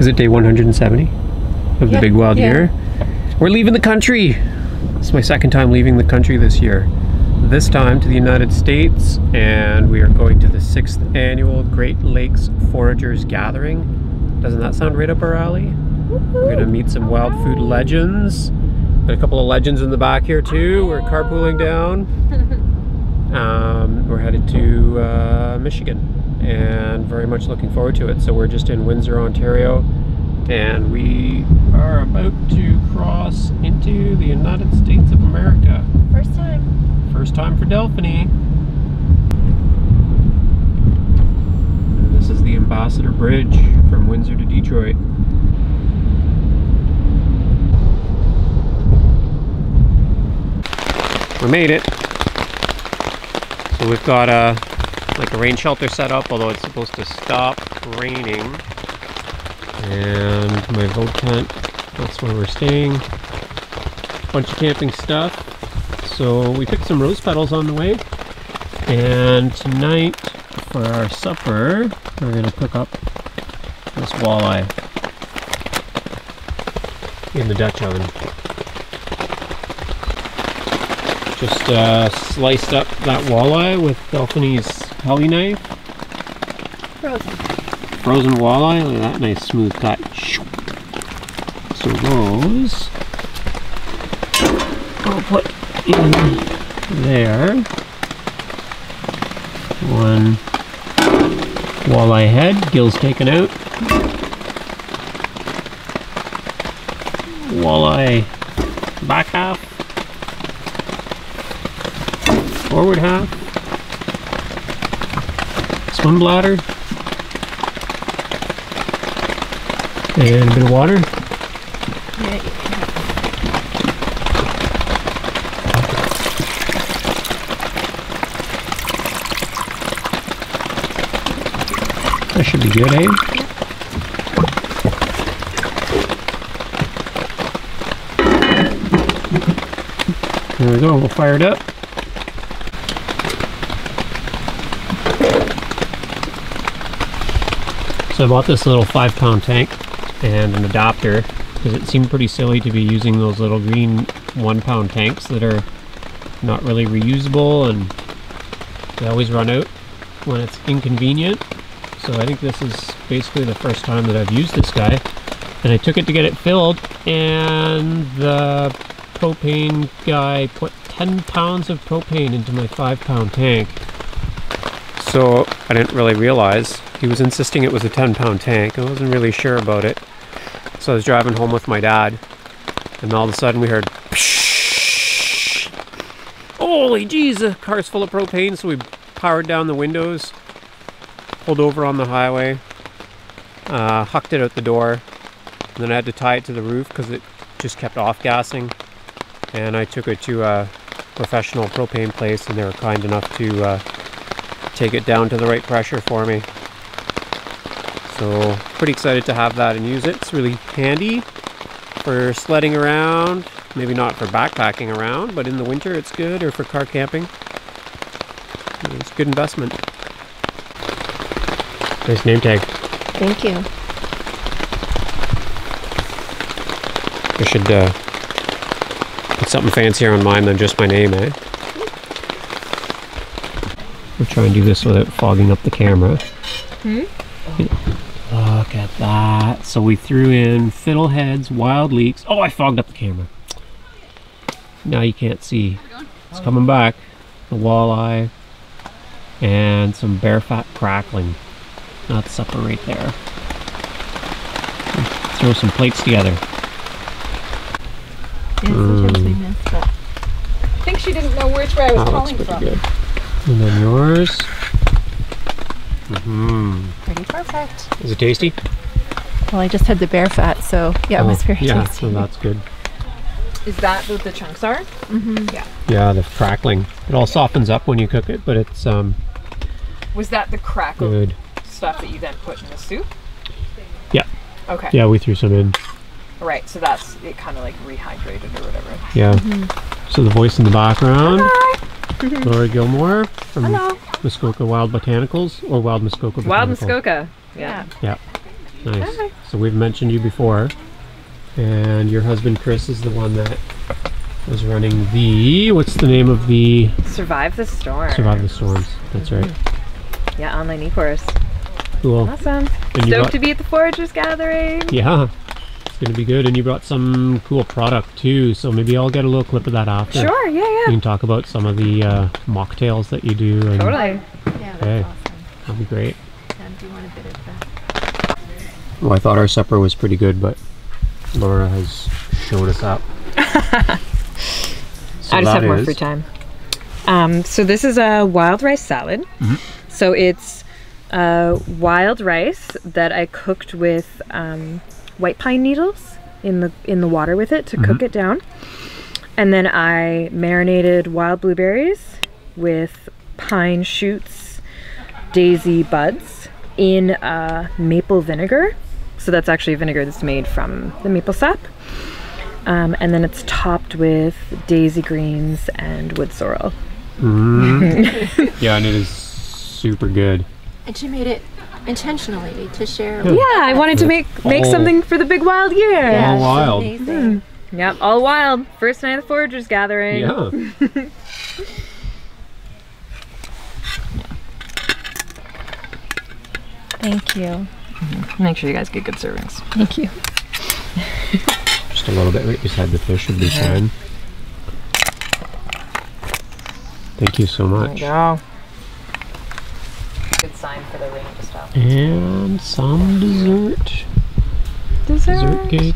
Is it day 170 of the big wild year? We're leaving the country. It's my second time leaving the country this year. This time to the United States, and we are going to the 6th annual Great Lakes Foragers Gathering. Doesn't that sound right up our alley? We're gonna meet some wild food legends. Got a couple of legends in the back here too. We're carpooling down. We're headed to Michigan, and very much looking forward to it. So we're just in Windsor, Ontario, and we are about to cross into the United States of America. First time. First time for Delphine. And this is the Ambassador Bridge from Windsor to Detroit. We made it. So we've got like a rain shelter set up, although it's supposed to stop raining. And my boat tent, that's where we're staying. Bunch of camping stuff. So we picked some rose petals on the way. And tonight for our supper, we're gonna cook up this walleye in the Dutch oven. Just sliced up that walleye with Delphine's Helly knife. Frozen walleye, look at that nice smooth cut. So those I'll put in there. One walleye head, gills taken out. Walleye back half. Forward half. Swim bladder. And a bit of water. That should be good, eh? There we go, we'll fire it up. So I bought this little 5-pound tank and an adapter because it seemed pretty silly to be using those little green 1-pound tanks that are not really reusable, and they always run out when it's inconvenient. So I think this is basically the first time that I've used this guy, and I took it to get it filled, and the propane guy put 10 pounds of propane into my 5-pound tank. So I didn't really realize. He was insisting it was a 10-pound tank. I wasn't really sure about it. So I was driving home with my dad, and all of a sudden we heard pshh. Holy jeez, the car's full of propane. So we powered down the windows, pulled over on the highway, hucked it out the door, and then I had to tie it to the roof because it just kept off-gassing. And I took it to a professional propane place, and they were kind enough to take it down to the right pressure for me. So pretty excited to have that and use it. It's really handy for sledding around, maybe not for backpacking around, but in the winter it's good, or for car camping. It's a good investment. Nice name tag. Thank you. I should put something fancier on mine than just my name, eh? We'll try and do this without fogging up the camera. Look at that. So we threw in fiddleheads, wild leeks. Oh, I fogged up the camera. Now you can't see. It's coming back. The walleye and some bear fat crackling. That's supper right there. Throw some plates together. Yes, we missed, but I think she didn't know which way I was calling from. Good. And then yours. Pretty perfect. Is it tasty? Well, I just had the bear fat, so yeah, it was very tasty. Yeah, so that's good. Is that what the chunks are? Yeah. Yeah, the crackling. It all softens up when you cook it, but it's Was that the crackle good stuff that you then put in the soup? Yeah. Okay. Yeah, we threw some in. Right, so that's it, kind of like rehydrated or whatever. Yeah. So the voice in the background. Hi. Rory Gilmore from Hello. Muskoka Wild Botanicals, or Wild Muskoka Botanicals. Wild Muskoka. Yeah. Yeah. Nice. Hi. So we've mentioned you before, and your husband Chris is the one that was running the, what's the name of the? Survive the Storm. Survive the Storms. That's right. Yeah, online e-course. Cool. Awesome. And you Stoked brought- to be at the Foragers gathering. Yeah, it's gonna be good. And you brought some cool product too, so maybe I'll get a little clip of that after. Sure, yeah, You yeah. can talk about some of the mocktails that you do. And Totally. Yeah, that's Okay. awesome. That'd be great. Sam, do you want a bit of that? Well, I thought our supper was pretty good, but Laura has shown us up. So I just have that more is- free time. So this is a wild rice salad. Mhm. So it's wild rice that I cooked with white pine needles in the water with it to cook it down, and then I marinated wild blueberries with pine shoots, daisy buds in maple vinegar. So that's actually vinegar that's made from the maple sap. And then it's topped with daisy greens and wood sorrel. Yeah, and it is super good. And she made it intentionally to share. Yeah. Yeah, I wanted to make all- something for the big wild year. Yeah, All it's wild. amazing. Yep, all wild. First night of the Foragers gathering. Yeah. Thank you. Make sure you guys get good servings. Thank you. Just a little bit right beside the fish would be fine. Thank you so There you much. go. Good sign for the rain to stop. And some dessert. Dessert cake.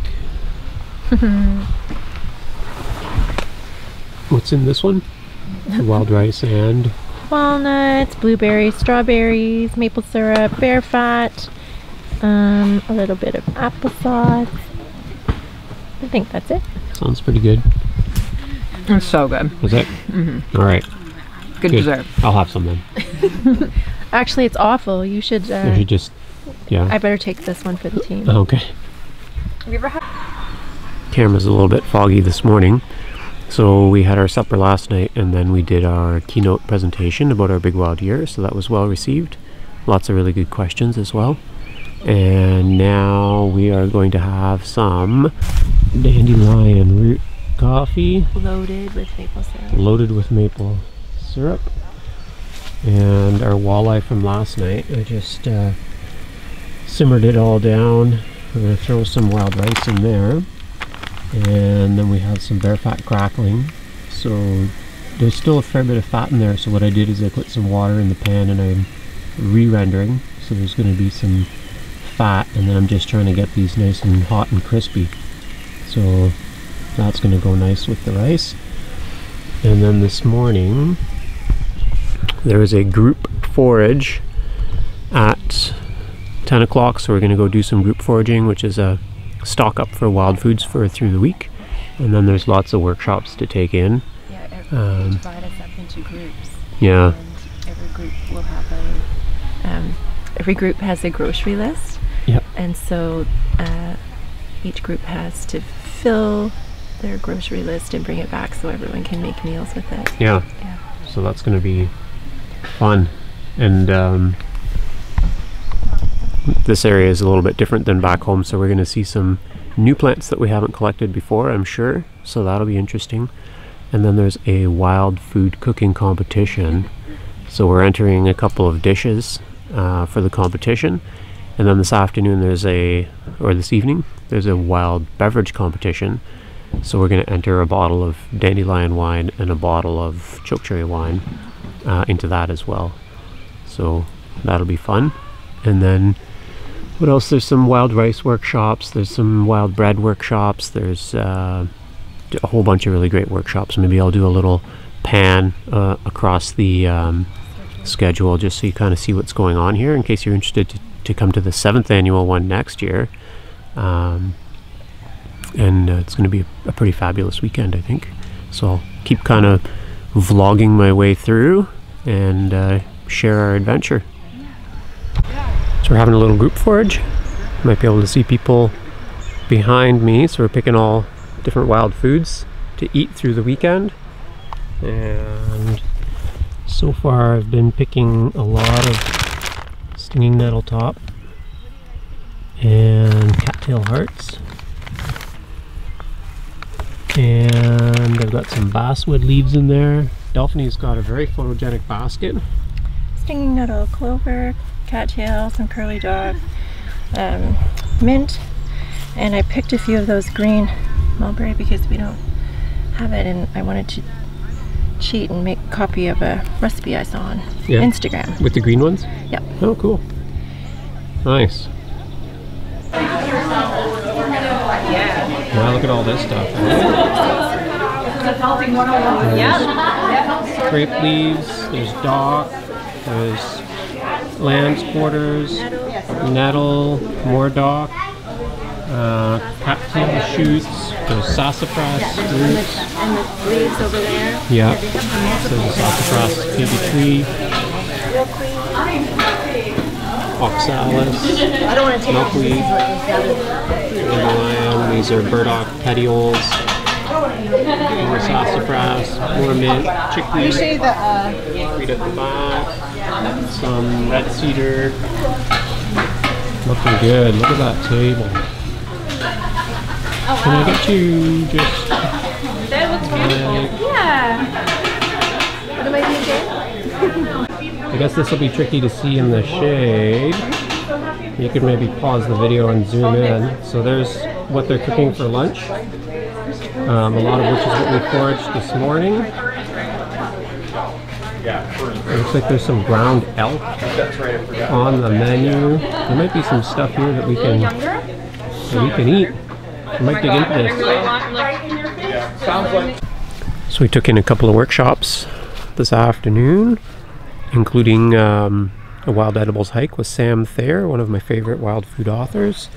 What's in this one? Wild rice and Walnuts, blueberries, strawberries, maple syrup, bear fat, a little bit of applesauce. I think that's it. sounds pretty good. It's so good. Is it? All right. Good Good. dessert. I'll have some then. Actually, it's awful. You should. I should just, yeah. I better take this one for the team. Okay. Have you ever had? Camera's a little bit foggy this morning. So we had our supper last night, and then we did our keynote presentation about our big wild year, so that was well received. Lots of really good questions as well. And now we are going to have some dandelion root coffee Loaded with maple syrup. loaded with maple syrup. And our walleye from last night, I just simmered it all down. We're going to throw some wild rice in there. And then we have some bear fat crackling. So there's still a fair bit of fat in there, so what I did is I put some water in the pan and I'm re-rendering. So there's going to be some fat, and then I'm just trying to get these nice and hot and crispy. So that's going to go nice with the rice. And then this morning there is a group forage at 10 o'clock, so we're going to go do some group foraging, which is a stock up for wild foods for through the week. And then there's lots of workshops to take in. Yeah, they divide us up into groups. Yeah. And every group will have every group has a grocery list. Yep. And so each group has to fill their grocery list and bring it back so everyone can make meals with it. Yeah. Yeah. So that's going to be fun. And this area is a little bit different than back home, so we're going to see some new plants that we haven't collected before, I'm sure. So that'll be interesting. And then there's a wild food cooking competition. So we're entering a couple of dishes for the competition. And then this afternoon this evening, there's a wild beverage competition. So we're going to enter a bottle of dandelion wine and a bottle of chokecherry wine into that as well. So that'll be fun. And then what else? There's some wild rice workshops. There's some wild bread workshops. There's a whole bunch of really great workshops. Maybe I'll do a little pan across the schedule just so you kind of see what's going on here in case you're interested to come to the 7th annual one next year. And it's going to be a pretty fabulous weekend, I think. So I'll keep kind of vlogging my way through and share our adventure. So we're having a little group forage. Might be able to see people behind me. So we're picking all different wild foods to eat through the weekend. And so far I've been picking a lot of stinging nettle top. and cattail hearts. And I've got some basswood leaves in there. Delphine's got a very photogenic basket. Stinging nettle, clover, cattail, some curly dog, mint, and I picked a few of those green mulberry because we don't have it, and I wanted to cheat and make a copy of a recipe I saw on Instagram. With the green ones? Yep. Oh, cool. Nice. Wow, look at all this stuff. There's grape leaves, there's dock, there's lamb's quarters, nettle, more dock, cattail shoots, there's sassafras roots. And the leaves over there. Yeah, there's a sassafras baby tree. Oxalis, milkweed, dandelion, these are burdock petioles, more sassafras, more mint, chickweed, reed at the back, some red cedar. Looking good, look at that table. Can I get you just... That looks beautiful. Yeah. What am I doing? I guess this will be tricky to see in the shade. You could maybe pause the video and zoom in. So there's what they're cooking for lunch. A lot of which is what we foraged this morning. It looks like there's some ground elk on the menu. There might be some stuff here that we can eat. We might dig into this. So we took in a couple of workshops this afternoon, including a wild edibles hike with Sam Thayer, one of my favorite wild food authors,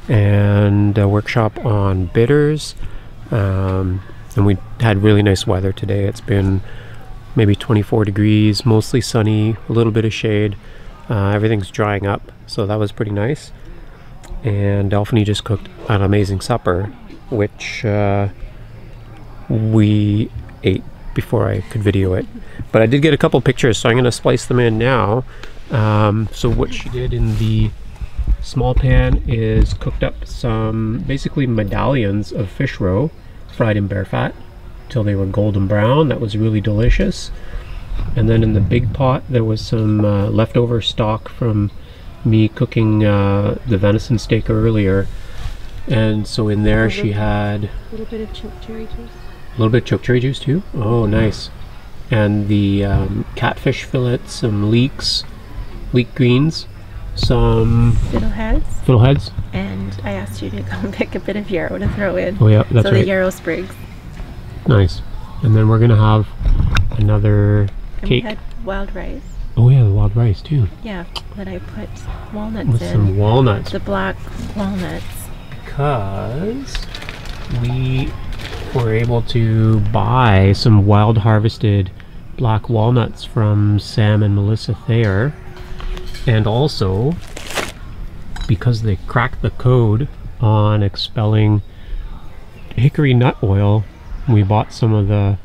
and a workshop on bitters. And we had really nice weather today. It's been maybe 24 degrees, mostly sunny, a little bit of shade. Everything's drying up, so that was pretty nice. And Delphine just cooked an amazing supper, which we ate before I could video it. But I did get a couple pictures, so I'm going to splice them in now. So what she did in the small pan is cooked up some basically medallions of fish roe fried in bear fat till they were golden brown. That was really delicious. And then in the big pot there was some leftover stock from me cooking the venison steak earlier, and so in there she had a little bit of choke cherry juice. A little bit of choke cherry juice too? Oh, nice. And the catfish fillets, some leek greens, some fiddleheads. And I asked you to come pick a bit of yarrow to throw in. Oh yeah, that's right. So the yarrow sprigs. Nice. And then we're gonna have another cake. We had wild rice. Oh yeah, the wild rice too. Yeah, that I put walnuts in. With some walnuts. The black walnuts. Because we were able to buy some wild harvested black walnuts from Sam and Melissa Thayer. And also, because they cracked the code on expelling hickory nut oil, we bought some of the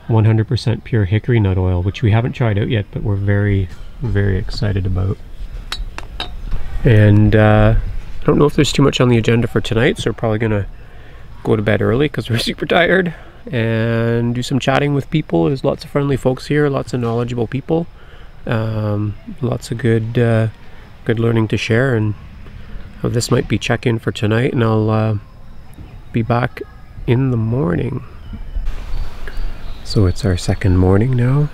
100% pure hickory nut oil, which we haven't tried out yet, but we're very, very excited about. And I don't know if there's too much on the agenda for tonight, so we're probably gonna go to bed early because we're super tired and do some chatting with people. There's lots of friendly folks here, lots of knowledgeable people, lots of good learning to share. And this might be check-in for tonight, and I'll be back in the morning. So it's our second morning now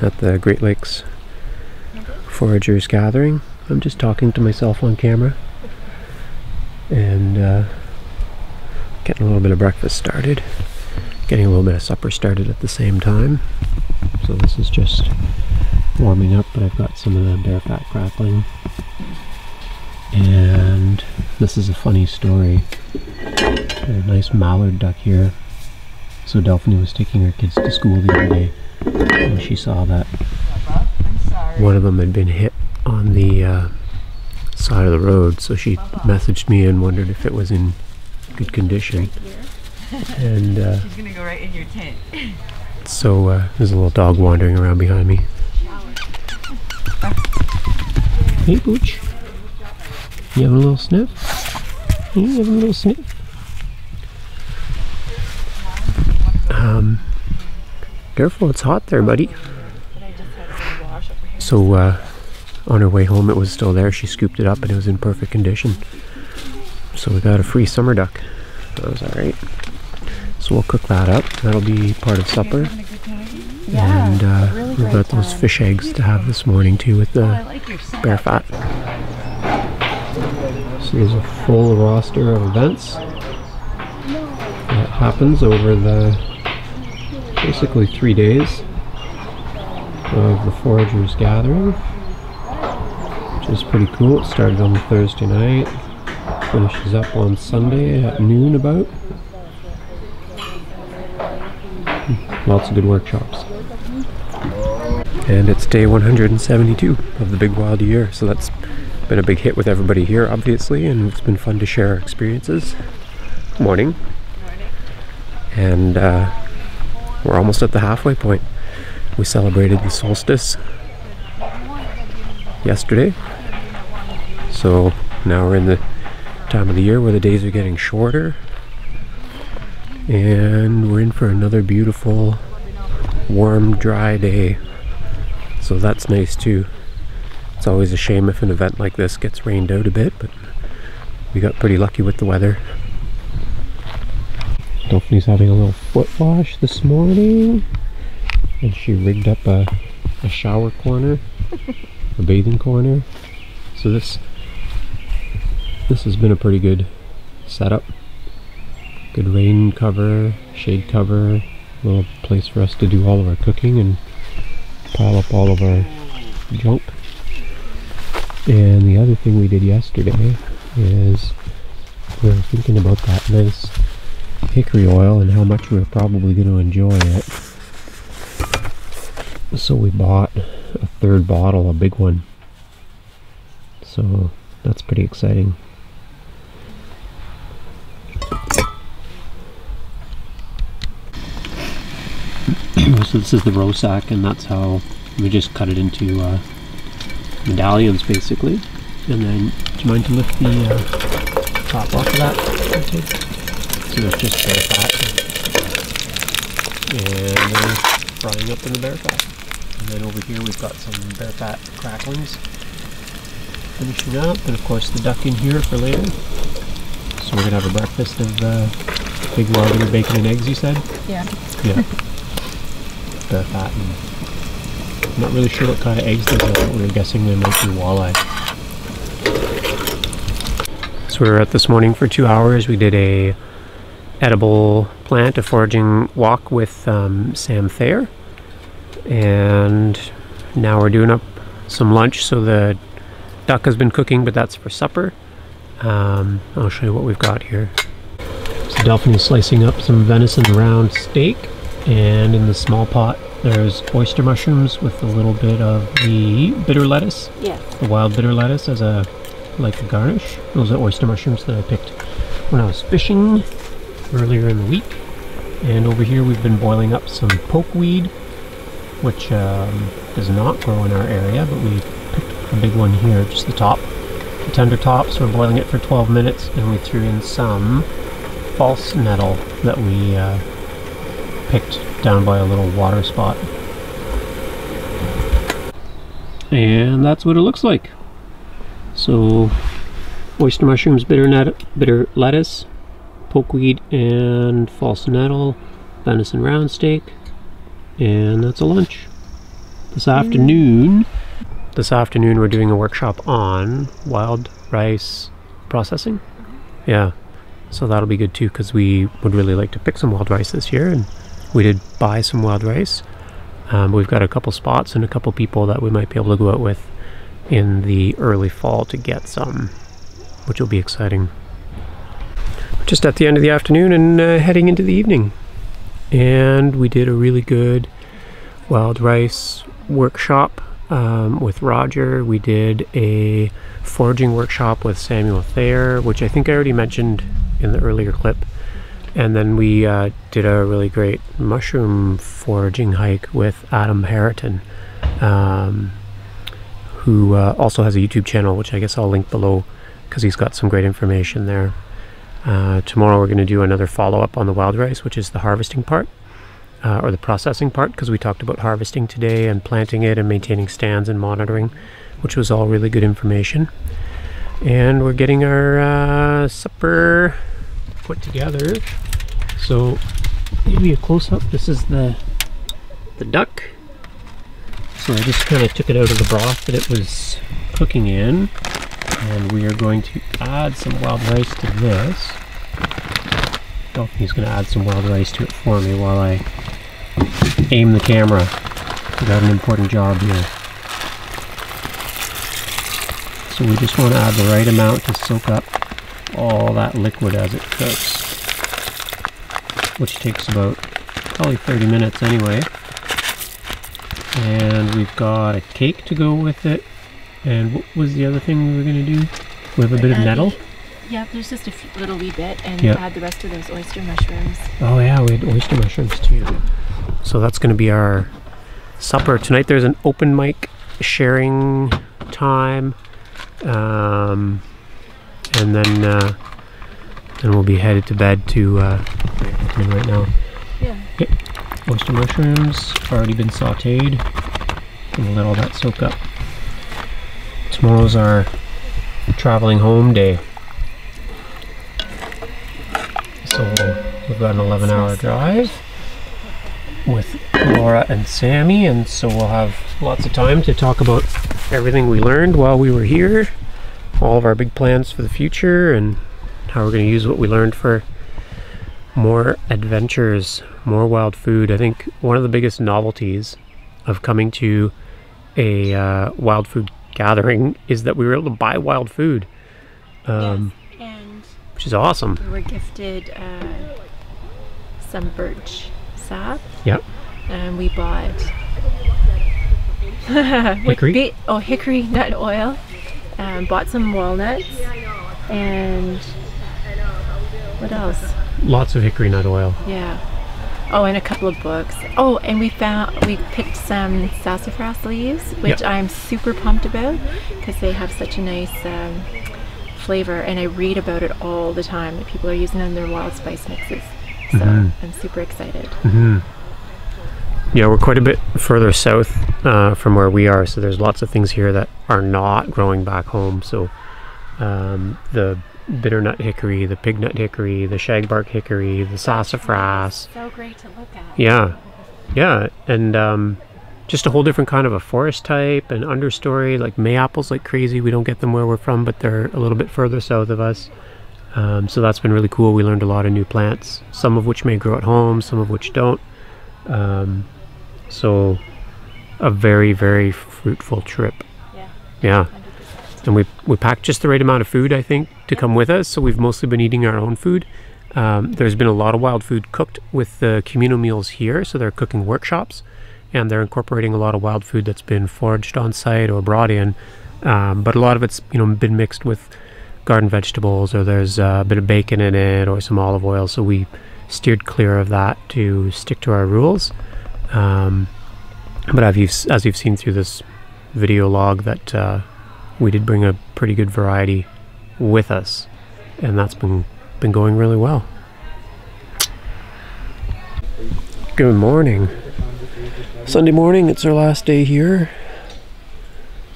at the Great Lakes Foragers gathering. I'm just talking to myself on camera and getting a little bit of breakfast started, getting a little bit of supper started at the same time. So this is just warming up, but I've got some of the bear fat crackling. And this is a funny story. Got a nice mallard duck here. So Delphine was taking her kids to school the other day, and she saw that one of them had been hit on the side of the road, so she messaged me and wondered if it was in good condition. And she's gonna go right in your tent. So there's a little dog wandering around behind me. Hey, Pooch. You having a little sniff? You having a little sniff? Careful, it's hot there, buddy. So, on her way home, it was still there. She scooped it up and it was in perfect condition. So we got a free summer duck. That was alright. So we'll cook that up. That'll be part of supper. And we've got those fish eggs to have this morning too with the bear fat. So there's a full roster of events that happens over the basically 3 days of the Foragers gathering, which is pretty cool. It started on Thursday night, finishes up on Sunday at noon about. Lots of good workshops. And it's day 172 of the Big Wild Year, so that's been a big hit with everybody here, obviously, and it's been fun to share our experiences. Morning. And we're almost at the halfway point. We celebrated the solstice yesterday, so now we're in the time of the year where the days are getting shorter, and we're in for another beautiful warm dry day, so that's nice too. It's always a shame if an event like this gets rained out a bit, but we got pretty lucky with the weather. Daphne's having a little foot wash this morning, and she rigged up a shower corner, a bathing corner. So this has been a pretty good setup. Good rain cover, shade cover, a little place for us to do all of our cooking and pile up all of our junk. And the other thing we did yesterday is we were thinking about that nice hickory oil and how much we were probably going to enjoy it. So we bought a third bottle, a big one. So that's pretty exciting. So this is the roe sack, and that's how we just cut it into medallions basically. And then, do you mind to lift the top off of that? Okay. So it's just bear fat, and then frying up in the bear fat. And then over here we've got some bear fat cracklings finishing up, and of course the duck in here for later. So we're gonna have a breakfast of big wild year bacon and eggs, you said? Yeah. Yeah. Bear fat, and I'm not really sure what kind of eggs these are, but we were guessing they might be walleye. So we were out this morning for 2 hours. We did a edible plant, a foraging walk with Sam Thayer, and now we're doing up some lunch. So the duck has been cooking, but that's for supper. I'll show you what we've got here. So Delphine is slicing up some venison round steak, and in the small pot there's oyster mushrooms with a little bit of the bitter lettuce. Yes. The wild bitter lettuce as a garnish. Those are oyster mushrooms that I picked when I was fishing earlier in the week. And over here we've been boiling up some pokeweed, which does not grow in our area, but we picked a big one here, just the top, the tender tops. We're boiling it for 12 minutes, and we threw in some false nettle that we picked down by a little water spot. And that's what it looks like. So oyster mushrooms, bitter lettuce, pokeweed, and false nettle, venison round steak, and that's a lunch. This afternoon we're doing a workshop on wild rice processing. Yeah, so that'll be good too, because we would really like to pick some wild rice this year, and we did buy some wild rice. We've got a couple spots and a couple people that we might be able to go out with in the early fall to get some, which will be exciting. Just at the end of the afternoon and heading into the evening, and we did a really good wild rice workshop with Roger. We did a foraging workshop with Sam Thayer, which I think I already mentioned in the earlier clip. And then we did a really great mushroom foraging hike with Adam Harriton, who also has a YouTube channel, which I guess I'll link below. because he's got some great information there. Tomorrow we're going to do another follow-up on the wild rice, which is the harvesting part, or the processing part, because we talked about harvesting today and planting it and maintaining stands and monitoring, which was all really good information. And we're getting our supper put together. So maybe a close-up. This is the duck. So I just kind of took it out of the broth that it was cooking in, and we are going to add some wild rice to this. He's going to add some wild rice to it for me while I aim the camera. We got an important job here. So we just want to add the right amount to soak up all that liquid as it cooks, which takes about probably 30 minutes anyway. And we've got a cake to go with it. And what was the other thing we were going to do? We have a bit of nettle. Yeah, there's just a little wee bit, and yep. add the rest of those oyster mushrooms. Oh yeah, we had oyster mushrooms too. So that's going to be our supper tonight. There's an open mic sharing time, and then we'll be headed to bed to right now. Yeah. Okay. Oyster mushrooms already been sautéed, and we'll let all that soak up. Tomorrow's our traveling home day. So we've got an 11-hour drive with Laura and Sammy, and so we'll have lots of time to talk about everything we learned while we were here, all of our big plans for the future, and how we're going to use what we learned for more adventures, more wild food. I think one of the biggest novelties of coming to a wild food gathering is that we were able to buy wild food. Yes, and which is awesome. We were gifted some birch sap. Yep. And we bought hickory. Hickory nut oil. Bought some walnuts, and what else? Lots of hickory nut oil. Yeah. Oh, and a couple of books. Oh, and we picked some sassafras leaves, which I'm super pumped about because they have such a nice flavor, and I read about it all the time that people are using in their wild spice mixes. So I'm super excited. Yeah, we're quite a bit further south from where we are, so there's lots of things here that are not growing back home. So the bitternut hickory, the pignut hickory, the shagbark hickory, the sassafras. So great to look at. Yeah, and just a whole different kind of a forest type and understory, like May-apples like crazy. We don't get them where we're from, but they're a little bit further south of us. So that's been really cool. We learned a lot of new plants, some of which may grow at home, some of which don't. So a very, very fruitful trip. Yeah. 100%. And we packed just the right amount of food, I think, to come with us. So we've mostly been eating our own food. There's been a lot of wild food cooked with the communal meals here. So they're cooking workshops, and they're incorporating a lot of wild food that's been foraged on site or brought in. But a lot of it's been mixed with garden vegetables, or there's a bit of bacon in it, or some olive oil. So we steered clear of that to stick to our rules. But as you've seen through this video log, that we did bring a pretty good variety with us, and that's been going really well. Good morning. Sunday morning, it's our last day here.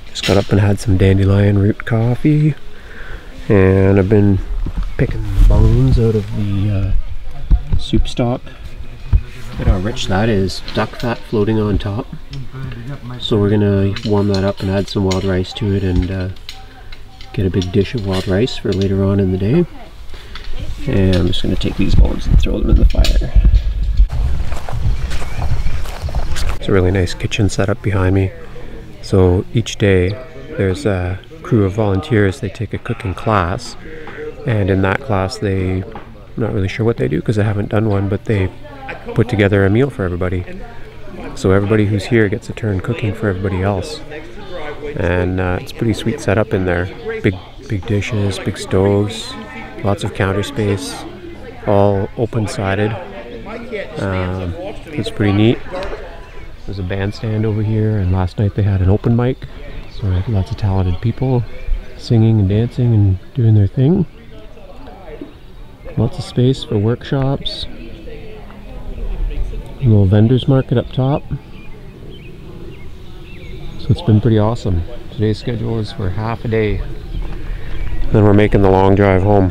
Just got up and had some dandelion root coffee, and I've been picking the bones out of the soup stock. Look at how rich that is. Duck fat floating on top. So we're gonna warm that up and add some wild rice to it, and get a big dish of wild rice for later on in the day. And I'm just gonna take these bones and throw them in the fire. It's a really nice kitchen setup behind me. So each day there's a crew of volunteers. They take a cooking class, and in that class I'm not really sure what they do because I haven't done one, but they put together a meal for everybody. So everybody who's here gets a turn cooking for everybody else, and it's a pretty sweet setup in there. Big dishes, big stoves, lots of counter space, all open-sided. It's pretty neat. There's a bandstand over here, and last night they had an open mic, so lots of talented people singing and dancing and doing their thing. Lots of space for workshops. A little vendors market up top. So it's been pretty awesome. Today's schedule is for half a day. Then we're making the long drive home.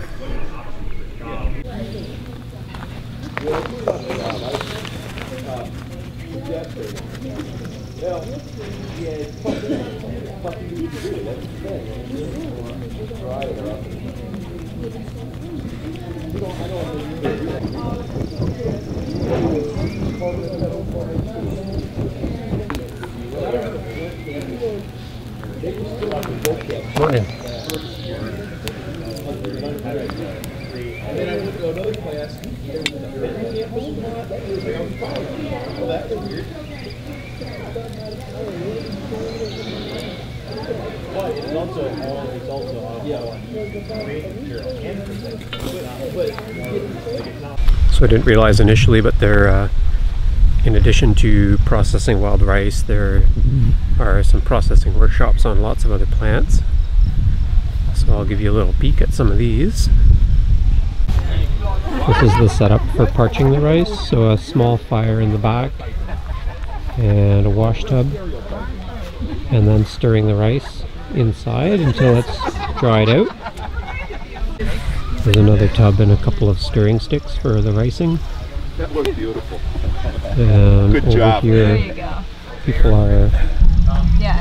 Morning. So I didn't realize initially, but they're in addition to processing wild rice, there are some processing workshops on lots of other plants. So I'll give you a little peek at some of these. This is the setup for parching the rice. So a small fire in the back and a wash tub, and then stirring the rice inside until it's dried out. There's another tub and a couple of stirring sticks for the ricing. That looks beautiful. And Good over job. here, people are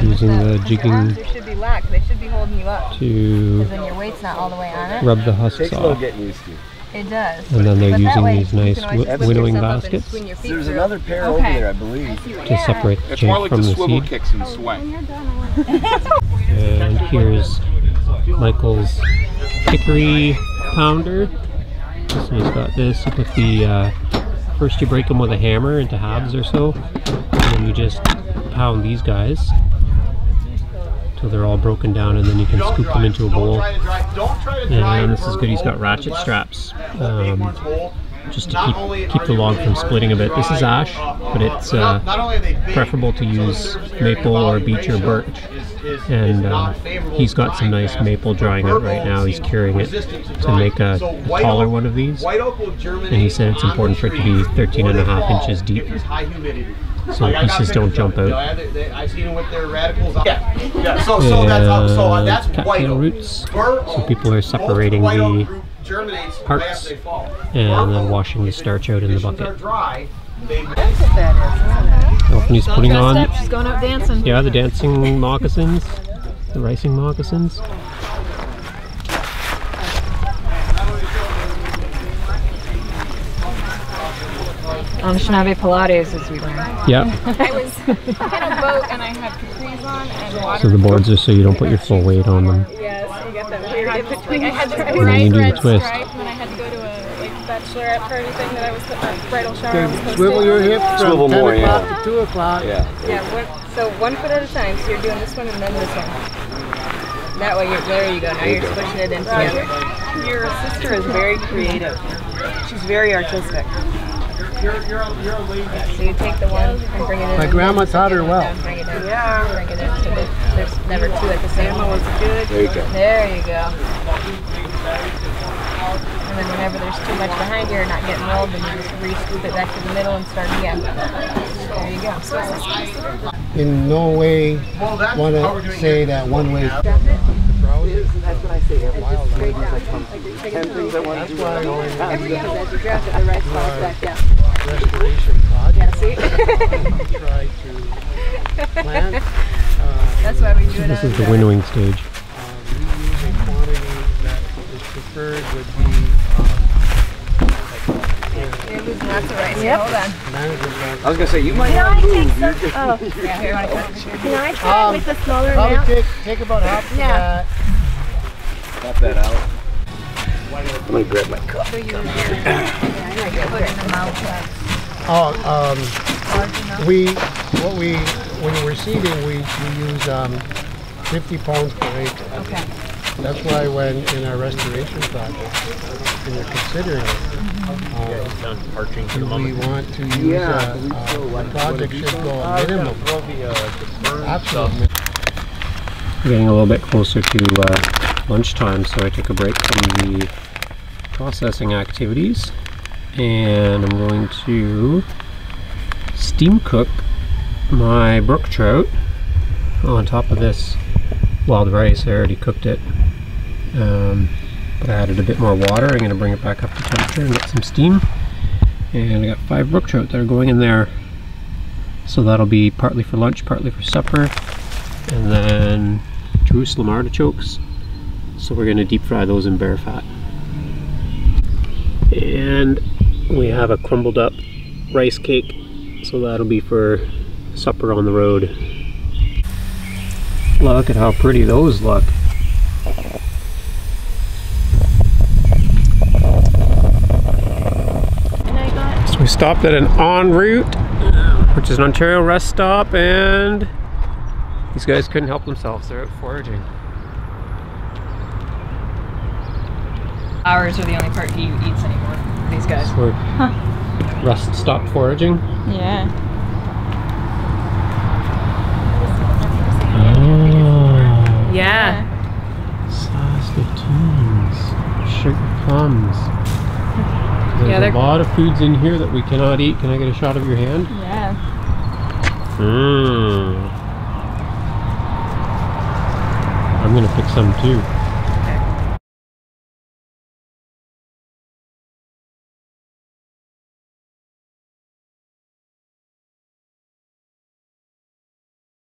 using the jigging They should be lax. They should be holding you up. to Then your weight's not all the way on it. rub the husks Takes a little off. getting used to. It does. And then they're But that using way, these you nice can always swing winnowing yourself up and baskets swing your feet There's through. another pair over Okay. there, I believe. to separate the It's more jig like from the the swivel seed. kicks and swing. And here's Michael's hickory pounder. So he's got this. You put the first you break them with a hammer into halves or so, and then you just pound these guys till they're all broken down, and then you can scoop them into a bowl. And this is good. He's got ratchet straps just to keep the log from splitting a bit. This is ash, but it's preferable to use maple or beech or birch. And he's got some nice maple drying out right now. He's curing it to make a taller one of these. And he said it's important for it to be 13.5 inches deep, so the pieces don't jump out. I've seen them with their radicals. Yeah. So that's white cattail oak. roots. So people are separating the parts and then washing the starch out in the bucket. Anthony's putting on, She's going out dancing. yeah, the dancing moccasins, the ricing moccasins. Schnabbe Pilates, as we learned. Yeah, I was in a boat and I had capris on and water. so the boards are so you don't put your full weight on them. Yes, you got that weird in between. I had this And then you do the red twist. stripe when I had to go to a bachelorette party thing that I was a bridal shower. I was hosting. Swivel your hips from Swivel 10 more, o'clock yeah. to 2 o'clock. Yeah. Yeah, so 1 foot at a time. So you're doing this one and then this one. That way, there you go. Now you're pushing it in together. Your sister is very creative. She's very artistic. So you take the one and bring it in. My grandma taught her well. Bring it in. Yeah. Bring it in. So there's never two at the same Emma time. was good. There you go. There you go. And then whenever there's too much behind you or not getting rolled, then you just re-scoop it back to the middle and start again. There you go. In no way want to say that one way. That's what I say. Wild rice. 10 things I want to do. As you draft it, the rice falls back down. Restoration project. Yeah, see? Try to plant. That's why we do it This on is the winnowing stage. Reusing quantity that is preferred would be You're losing lots of rice. Yep. Hold on. management. I was going to say, you might not move. You're just... Yeah, here, you want to cut? Can I try with the smaller Probably amount? take about half of Yeah. that. Pop that out. I'm going to grab my cup. So you're put in the mouth. When we're seeding, we use 50 pounds per acre. Okay. That's why when in our restoration project, when you're considering it, we want to use the project should go a minimum. Absolutely. Getting a little bit closer to lunchtime, so I took a break from the processing activities, and I'm going to steam cook my brook trout on top of this wild rice. I already cooked it, but I added a bit more water. I'm going to bring it back up to temperature and get some steam. And I got 5 brook trout that are going in there, so that'll be partly for lunch, partly for supper. And then Jerusalem artichokes, so we're going to deep fry those in bear fat. And we have a crumbled up rice cake, so that'll be for supper on the road. Look at how pretty those look. So we stopped at an en route, which is an Ontario rest stop, and these guys couldn't help themselves. They're out foraging. Hours are the only part he eats anymore. These guys. So we're rest stop foraging. Yeah. Oh. Yeah. Saskatoons, sugar plums. There's Yeah, a lot of foods in here that we cannot eat. Can I get a shot of your hand? Yeah. I'm gonna pick some too.